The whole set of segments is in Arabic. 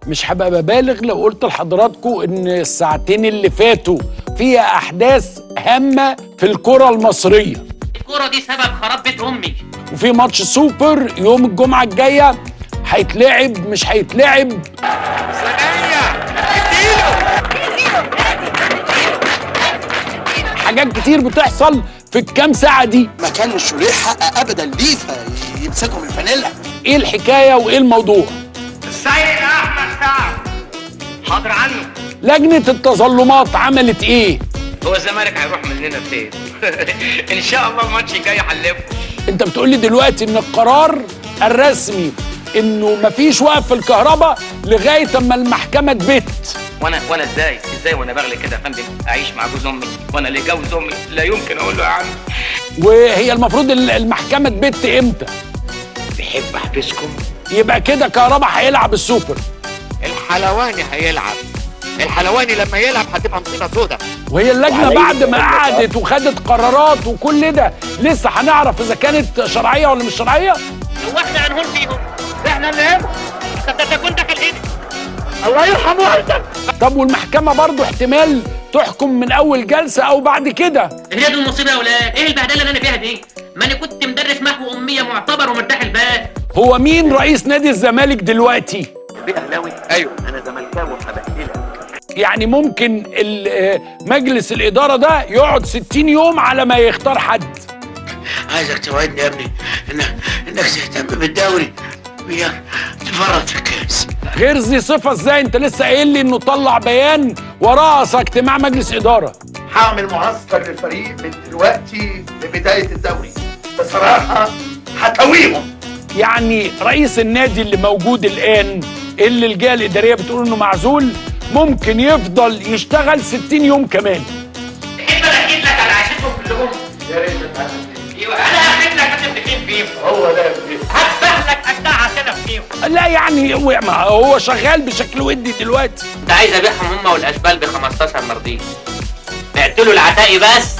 مش هبقى ببالغ لو قلت لحضراتكم ان الساعتين اللي فاتوا فيها احداث هامه في الكره المصريه. الكره دي سبب خراب بيت امي. وفي ماتش سوبر يوم الجمعه الجايه هيتلعب مش هيتلعب. ثانيه اديله حاجات كتير بتحصل في الكام ساعه دي. ما كانش له حق ابدا ليه يمسكهم الفانيلا. ايه الحكايه وايه الموضوع؟ السيد احمد سعد حاضر عنه. لجنه التظلمات عملت ايه؟ هو الزمالك هيروح مننا فين؟ ان شاء الله الماتش الجاي هنلفه. انت بتقول لي دلوقتي ان القرار الرسمي انه مفيش وقف في الكهرباء لغايه اما المحكمه تبت. وانا ازاي وانا بغلي كده يا فندم اعيش مع جوز امي وانا اللي جوز امي لا يمكن اقول له يا عم. وهي المفروض المحكمه تبت امتى؟ تحب احبسكم؟ يبقى كده كهرباء هيلعب السوبر. الحلواني هيلعب. الحلواني لما يلعب هتبقى مصيبه سودا. وهي اللجنه بعد ما قعدت وخدت قرارات وكل ده لسه هنعرف اذا كانت شرعيه ولا مش شرعيه؟ هو احنا هنهون فيهم؟ احنا اللي هنا. انت كنت كالهنا. الله يرحم والدك. طب والمحكمه برضو احتمال تحكم من اول جلسه او بعد كده. هي دي المصيبه يا ولاد، ايه البهدله اللي انا فيها دي؟ ما انا كنت مدرس محو اميه معتبر ومرتاح البال. هو مين رئيس نادي الزمالك دلوقتي؟ في اهلاوي؟ ايوه انا زملكاوي وهبهدلك. يعني ممكن مجلس الاداره ده يقعد 60 يوم على ما يختار حد. عايزك توعدني يا ابني انك تهتم بالدوري وياك تفرط في الكاس. غير ذي صفه ازاي؟ انت لسه قايل لي انه طلع بيان ورأس اجتماع مجلس اداره. هعمل معسكر للفريق من دلوقتي لبدايه الدوري. بصراحه هتويهم. يعني رئيس النادي اللي موجود الان اللي الجهه الاداريه بتقول انه معزول ممكن يفضل يشتغل 60 يوم كمان. تحب انا احكي لك على عيشتهم كلهم؟ يا ريت ايوه انا هحكي لك هتفتكين فيهم. هو ده هذبح لك اجدع عشان فيهم. لا يعني ما هو شغال بشكل ودي دلوقتي. انت عايز ابيعهم هم والاشبال ب 15 مرضيه. بعت له العتاقي بس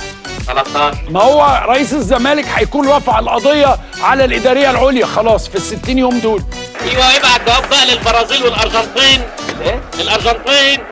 13. ما هو رئيس الزمالك هيكون رفع القضيه على الاداريه العليا خلاص في ال60 يوم دول. ايوه ابعت جواب بقى للبرازيل والارجنتين. ايه؟ الارجنتين